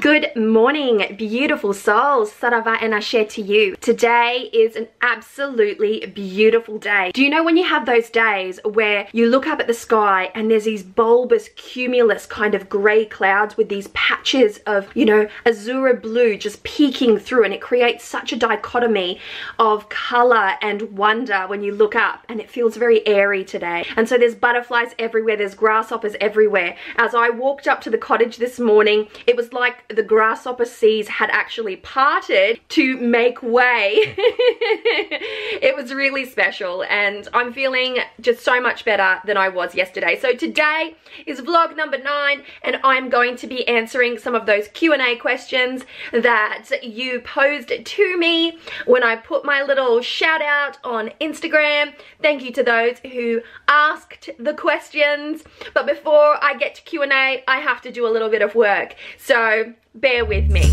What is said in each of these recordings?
Good morning, beautiful souls. Saravá and Axé to you. Today is an absolutely beautiful day. Do you know when you have those days where you look up at the sky and there's these bulbous cumulus kind of grey clouds with these patches of, you know, azure blue just peeking through, and it creates such a dichotomy of colour and wonder when you look up, and it feels very airy today. And so there's butterflies everywhere, there's grasshoppers everywhere. As I walked up to the cottage this morning, it was like the grasshopper seas had actually parted to make way. It was really special, and I'm feeling just so much better than I was yesterday. So today is vlog number 9, and I'm going to be answering some of those Q&A questions that you posed to me when I put my little shout out on Instagram. Thank you to those who asked the questions. But before I get to Q&A, I have to do a little bit of work. So bear with me.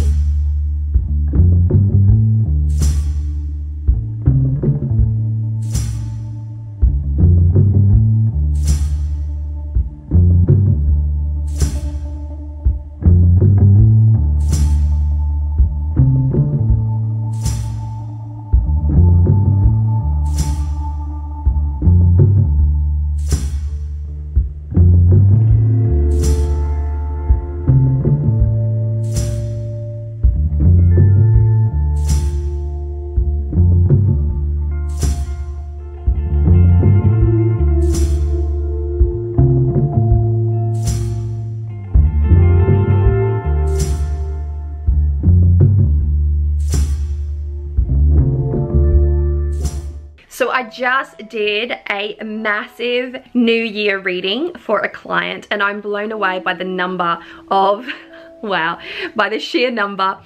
So I just did a massive New Year reading for a client, and I'm blown away by the number of, wow, by the sheer number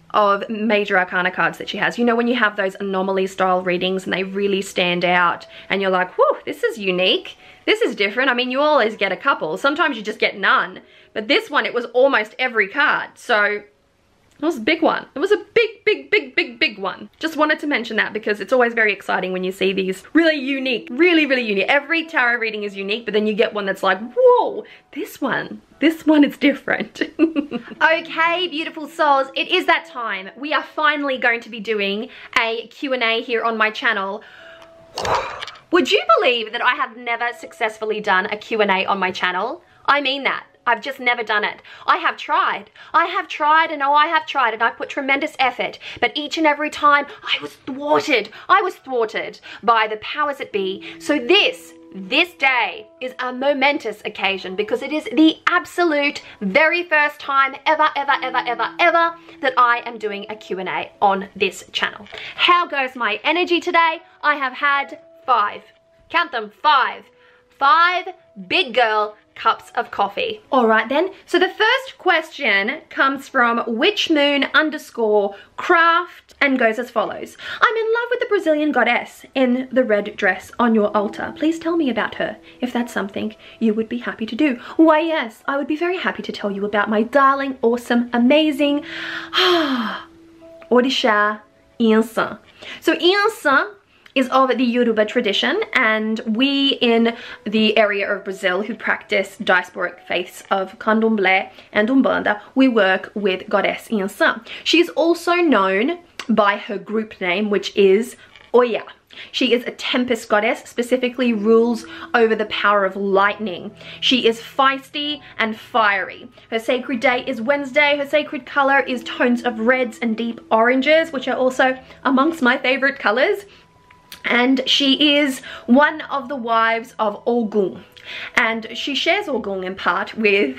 of major arcana cards that she has. You know, when you have those anomaly style readings and they really stand out and you're like, whew, this is unique. This is different. I mean, you always get a couple. Sometimes you just get none. But this one, it was almost every card. So it was a big one. It was a big one. Just wanted to mention that because it's always very exciting when you see these really unique, really unique. Every tarot reading is unique, but then you get one that's like, whoa, this one is different. Okay, beautiful souls, it is that time. We are finally going to be doing a Q&A here on my channel. Would you believe that I have never successfully done a Q&A on my channel? I mean that. I've just never done it. I have tried, and oh, I have tried, and I've put tremendous effort, but each and every time I was thwarted by the powers that be. So this day is a momentous occasion because it is the absolute very first time ever that I am doing a Q&A on this channel. How goes my energy today? I have had 5, count them, 5 big girl cups of coffee. All right then, so the first question comes from witchmoon_craft and goes as follows. I'm in love with the Brazilian goddess in the red dress on your altar. Please tell me about her, if that's something you would be happy to do. Why yes, I would be very happy to tell you about my darling, awesome, amazing Orixá Insa. So Insa is of the Yoruba tradition, and we in the area of Brazil who practice diasporic faiths of Candomblé and Umbanda, we work with Goddess Insa. She is also known by her group name, which is Oya. She is a tempest goddess, specifically rules over the power of lightning. She is feisty and fiery. Her sacred day is Wednesday. Her sacred color is tones of reds and deep oranges, which are also amongst my favorite colors. And she is one of the wives of Ogun, and she shares Ogun in part with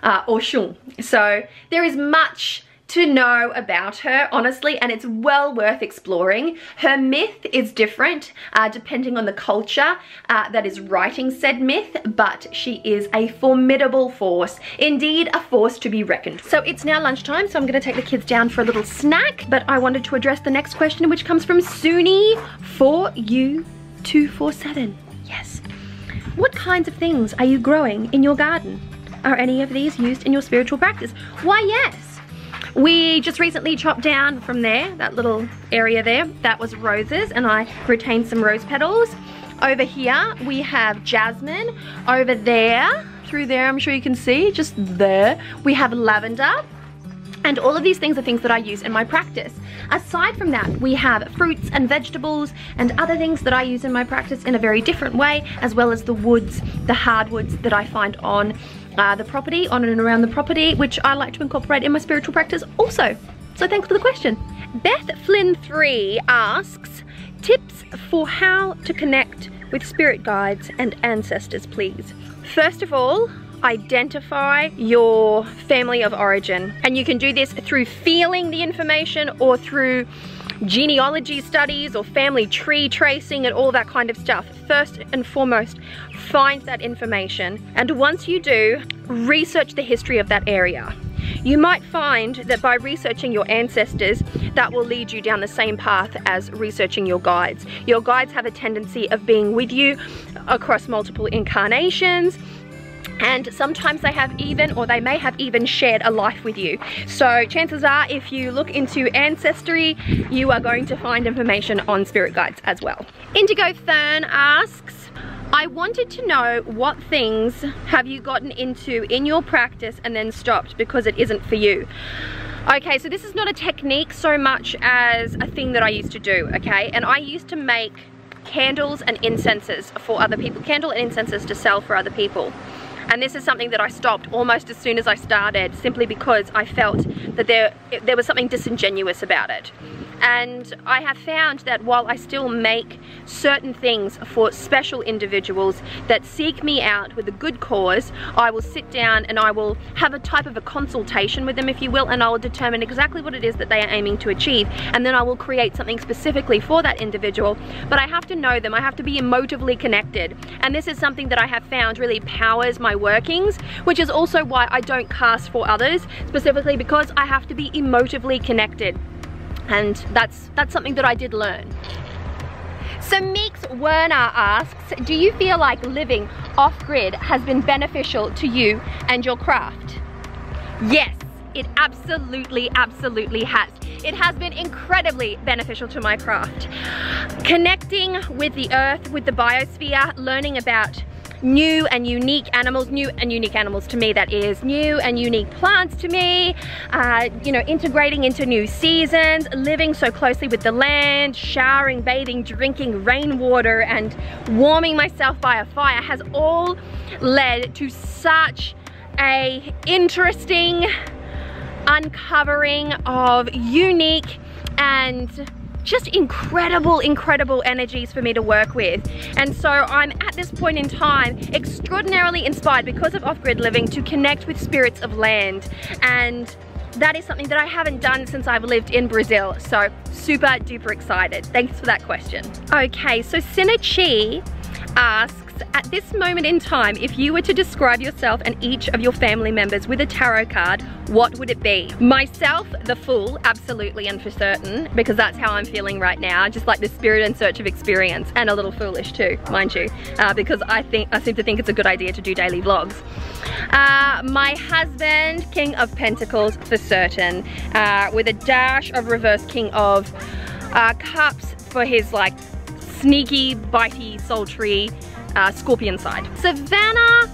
Oshun. So there is much to know about her, honestly, and it's well worth exploring. Her myth is different depending on the culture that is writing said myth, but she is a formidable force, indeed a force to be reckoned. So it's now lunchtime, so I'm gonna take the kids down for a little snack, but I wanted to address the next question, which comes from Suni4U247. Yes. What kinds of things are you growing in your garden? Are any of these used in your spiritual practice? Why, yes. We just recently chopped down from there, that little area there, that was roses, and I retained some rose petals. Over here we have jasmine. Over there, through there I'm sure you can see, just there, we have lavender. And all of these things are things that I use in my practice. Aside from that, we have fruits and vegetables and other things that I use in my practice in a very different way, as well as the woods, the hardwoods that I find on the property, on and around the property, which I like to incorporate in my spiritual practice also. So thanks for the question. Beth Flynn 3 asks, tips for how to connect with spirit guides and ancestors, please. First of all, identify your family of origin, and you can do this through feeling the information or through genealogy studies or family tree tracing and all that kind of stuff. First and foremost, find that information, and once you do, research the history of that area. You might find that by researching your ancestors, that will lead you down the same path as researching your guides. Your guides have a tendency of being with you across multiple incarnations, and sometimes they have even, or they may have even shared a life with you. So chances are, if you look into ancestry, you are going to find information on spirit guides as well. Indigo Fern asks, I wanted to know what things have you gotten into in your practice and then stopped because it isn't for you. Okay, so this is not a technique so much as a thing that I used to do, okay? And I used to make candles and incenses for other people, candle and incenses to sell for other people. And this is something that I stopped almost as soon as I started, simply because I felt that there was something disingenuous about it. And I have found that while I still make certain things for special individuals that seek me out with a good cause, I will sit down and I will have a type of a consultation with them, if you will, and I will determine exactly what it is that they are aiming to achieve, and then I will create something specifically for that individual. But I have to know them, I have to be emotively connected, and this is something that I have found really powers my workings, which is also why I don't cast for others, specifically because I have to be emotively connected. And that's something that I did learn. So Meeks Werner asks, do you feel like living off-grid has been beneficial to you and your craft? Yes, it absolutely, absolutely has. It has been incredibly beneficial to my craft. Connecting with the earth, with the biosphere, learning about new and unique animals to me, that is, new and unique plants to me, you know, integrating into new seasons, living so closely with the land, showering, bathing, drinking rainwater, and warming myself by a fire has all led to such a interesting uncovering of unique and just incredible energies for me to work with. And so I'm at this point in time extraordinarily inspired, because of off-grid living, to connect with spirits of land, and that is something that I haven't done since I've lived in Brazil. So super duper excited. Thanks for that question. Okay, so Sinachi asks, at this moment in time, if you were to describe yourself and each of your family members with a tarot card, what would it be? Myself, the Fool, absolutely and for certain, because that's how I'm feeling right now, just like the spirit in search of experience, and a little foolish too, mind you, because I seem to think it's a good idea to do daily vlogs. My husband, King of Pentacles for certain, with a dash of reverse King of Cups for his like sneaky, bitey, sultry, Scorpion side. Savannah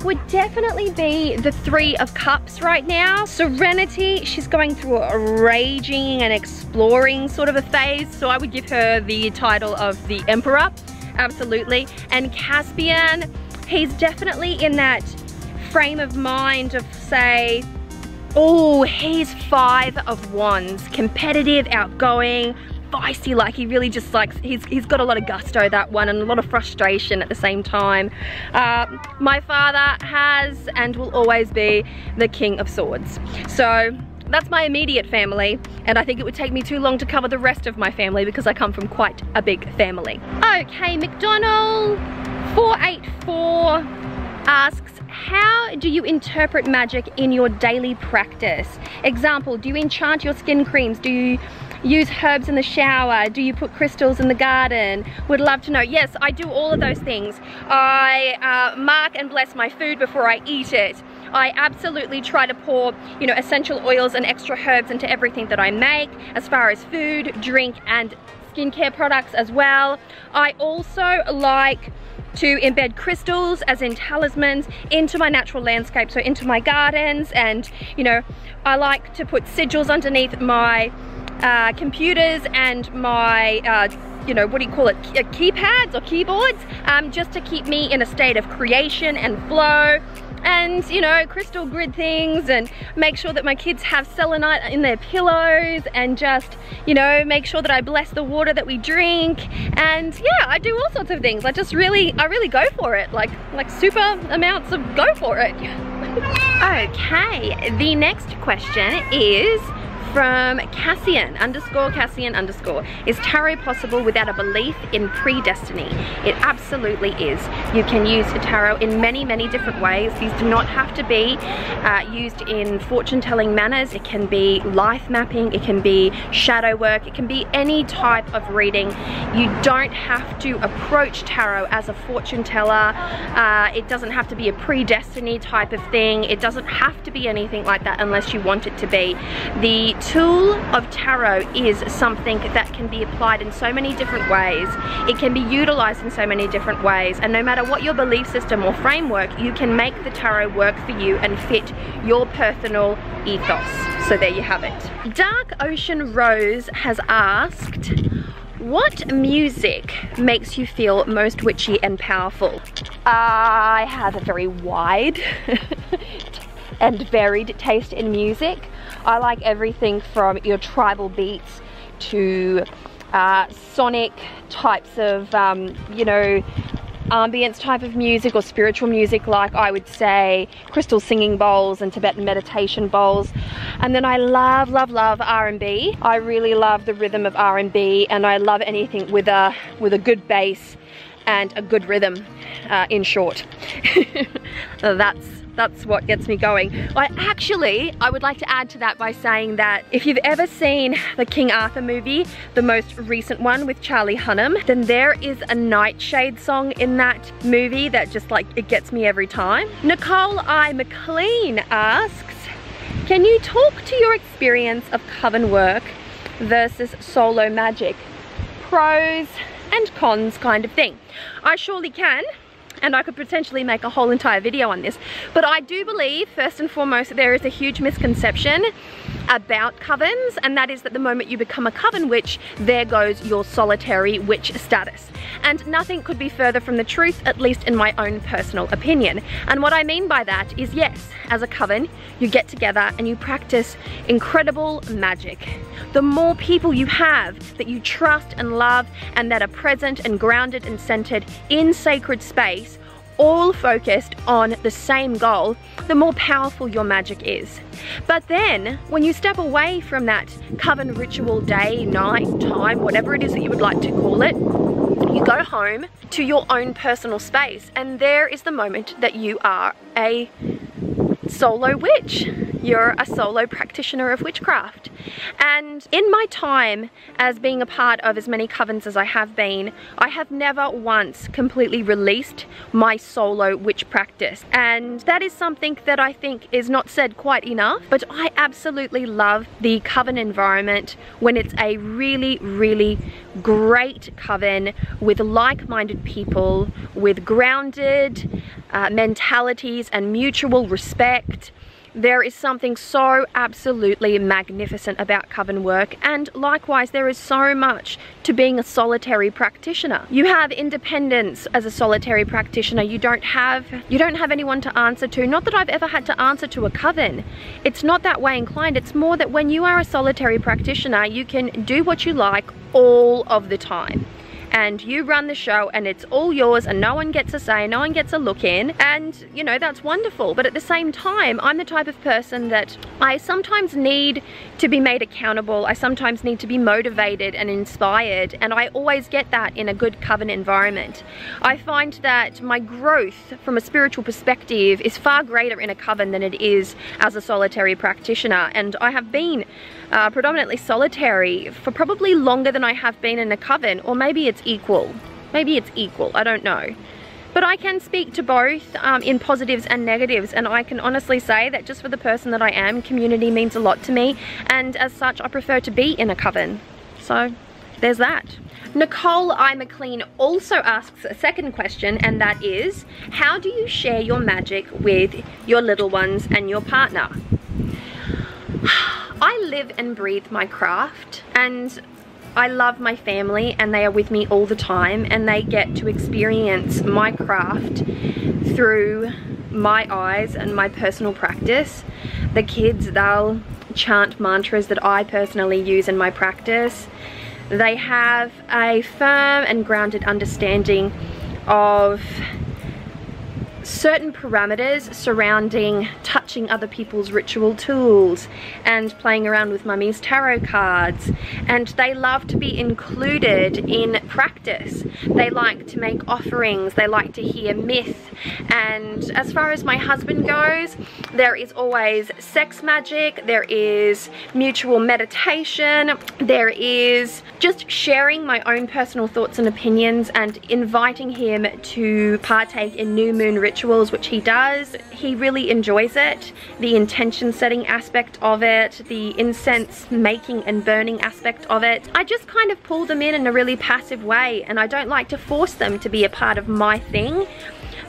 would definitely be the Three of Cups right now. Serenity, she's going through a raging and exploring sort of a phase, so I would give her the title of the Emperor, absolutely. And Caspian, he's definitely in that frame of mind of, say, oh, he's Five of Wands, competitive, outgoing, feisty, like he really just likes, he's got a lot of gusto, that one, and a lot of frustration at the same time. My father has and will always be the King of Swords. So that's my immediate family, and I think it would take me too long to cover the rest of my family because I come from quite a big family. Okay, McDonald 484 asks, how do you interpret magic in your daily practice? Example, do you enchant your skin creams? Do you use herbs in the shower? Do you put crystals in the garden? Would love to know. Yes, I do all of those things. I mark and bless my food before I eat it. I absolutely try to pour, you know, essential oils and extra herbs into everything that I make, as far as food, drink, and skincare products as well. I also like to embed crystals, as in talismans, into my natural landscape, so into my gardens. And you know, I like to put sigils underneath my computers and my you know, what do you call it, keypads or keyboards, just to keep me in a state of creation and flow. And you know, crystal grid things, and make sure that my kids have selenite in their pillows, and just, you know, make sure that I bless the water that we drink. And yeah, I do all sorts of things. I really go for it, like super amounts of go for it. Okay, the next question is from Cassian _. Is tarot possible without a belief in predestiny? It absolutely is. You can use tarot in many different ways. These do not have to be used in fortune telling manners. It can be life mapping, it can be shadow work, it can be any type of reading. You don't have to approach tarot as a fortune teller. It doesn't have to be a predestiny type of thing. It doesn't have to be anything like that unless you want it to be. The tool of tarot is something that can be applied in so many different ways. It can be utilized in so many different ways, and no matter what your belief system or framework, you can make the tarot work for you and fit your personal ethos. So there you have it. Dark Ocean Rose has asked, what music makes you feel most witchy and powerful? I have a very wide and varied taste in music. I like everything from your tribal beats to sonic types of, you know, ambience type of music, or spiritual music, like I would say crystal singing bowls and Tibetan meditation bowls. And then I love R&B. I really love the rhythm of R&B, and I love anything with a good bass and a good rhythm, in short. That's what gets me going. I would like to add to that by saying that if you've ever seen the King Arthur movie, the most recent one with Charlie Hunnam, then there is a Nightshade song in that movie that just like, it gets me every time. Nicole I. McLean asks, can you talk to your experience of coven work versus solo magic? Pros and cons kind of thing. I surely can. And I could potentially make a whole entire video on this. But I do believe, first and foremost, there is a huge misconception about covens, and that is that the moment you become a coven witch, there goes your solitary witch status. And nothing could be further from the truth, at least in my own personal opinion. And what I mean by that is, yes, as a coven, you get together and you practice incredible magic. The more people you have that you trust and love, and that are present and grounded and centered in sacred space, all focused on the same goal, the more powerful your magic is. But then, when you step away from that coven ritual day, night, time, whatever it is that you would like to call it, you go home to your own personal space, and there is the moment that you are a solo witch. You're a solo practitioner of witchcraft. And in my time as being a part of as many covens as I have been, I have never once completely released my solo witch practice. And that is something that I think is not said quite enough, but I absolutely love the coven environment when it's a really great coven with like-minded people, with grounded mentalities and mutual respect. There is something so absolutely magnificent about coven work, and likewise there is so much to being a solitary practitioner. You have independence as a solitary practitioner. You don't have anyone to answer to. Not that I've ever had to answer to a coven. It's not that way inclined. It's more that when you are a solitary practitioner, you can do what you like all of the time. And you run the show, and it's all yours, and no one gets a say, no one gets a look in, and you know, that's wonderful. But at the same time, I'm the type of person that I sometimes need to be made accountable. I sometimes need to be motivated and inspired, and I always get that in a good coven environment. I find that my growth from a spiritual perspective is far greater in a coven than it is as a solitary practitioner, and I have been predominantly solitary for probably longer than I have been in a coven, or maybe it's equal. Maybe it's equal, I don't know. But I can speak to both in positives and negatives, and I can honestly say that just for the person that I am, community means a lot to me, and as such I prefer to be in a coven. So there's that. Nicole I. McLean also asks a second question, and that is, how do you share your magic with your little ones and your partner? I live and breathe my craft, and I love my family, and they are with me all the time, and they get to experience my craft through my eyes and my personal practice. The kids, they'll chant mantras that I personally use in my practice. They have a firm and grounded understanding of certain parameters surrounding touching other people's ritual tools and playing around with mummy's tarot cards, and they love to be included in practice. They like to make offerings, they like to hear myth, and as far as my husband goes, there is always sex magic, there is mutual meditation, there is just sharing my own personal thoughts and opinions and inviting him to partake in new moon rituals, which he does. He really enjoys it. The intention setting aspect of it, the incense making and burning aspect of it. I just kind of pull them in a really passive way, and I don't like to force them to be a part of my thing.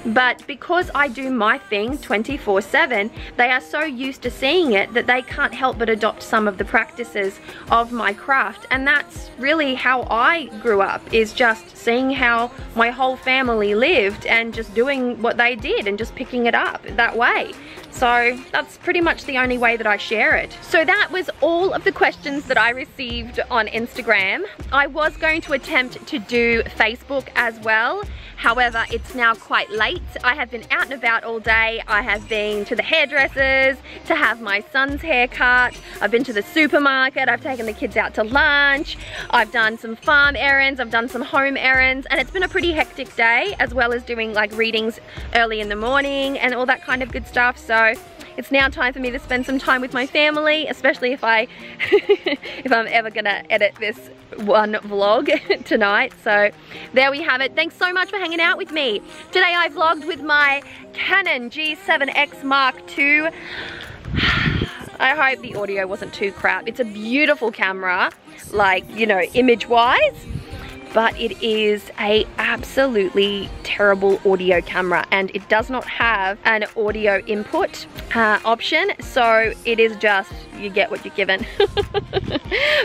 But because I do my thing 24/7, they are so used to seeing it that they can't help but adopt some of the practices of my craft. And that's really how I grew up, is just seeing how my whole family lived and just doing what they did and just picking it up that way. So that's pretty much the only way that I share it. So that was all of the questions that I received on Instagram. I was going to attempt to do Facebook as well. However, it's now quite late. I have been out and about all day. I have been to the hairdressers to have my son's hair cut. I've been to the supermarket. I've taken the kids out to lunch. I've done some farm errands. I've done some home errands, and it's been a pretty hectic day, as well as doing like readings early in the morning and all that kind of good stuff. So it's now time for me to spend some time with my family, especially if if I'm ever gonna edit this one vlog tonight. So there we have it. Thanks so much for hanging out with me. Today I vlogged with my Canon G7X Mark II. I hope the audio wasn't too crap. It's a beautiful camera, like, you know, image-wise, but it is a absolutely terrible audio camera, and it does not have an audio input option, so it is just, you get what you're given.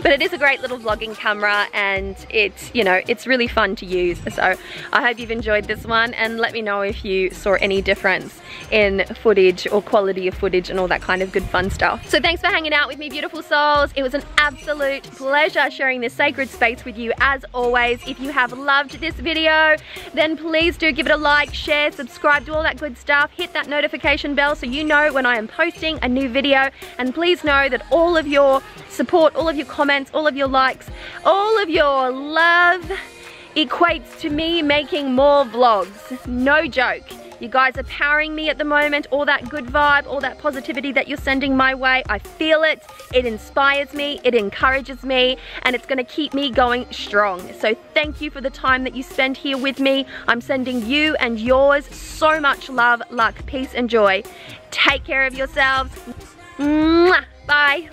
But it is a great little vlogging camera, and it's, you know, it's really fun to use. So I hope you've enjoyed this one, and let me know if you saw any difference in footage or quality of footage and all that kind of good fun stuff. So thanks for hanging out with me, beautiful souls. It was an absolute pleasure sharing this sacred space with you as always. If you have loved this video, then please do give it a like, share, subscribe, do all that good stuff. Hit that notification bell so you know when I am posting a new video, and please know that all of your support, all of your comments, all of your likes, all of your love equates to me making more vlogs. No joke. You guys are powering me at the moment. All that good vibe, all that positivity that you're sending my way, I feel it. It inspires me, it encourages me, and it's gonna keep me going strong. So thank you for the time that you spend here with me. I'm sending you and yours so much love, luck, peace, and joy. Take care of yourselves. Mwah. Bye.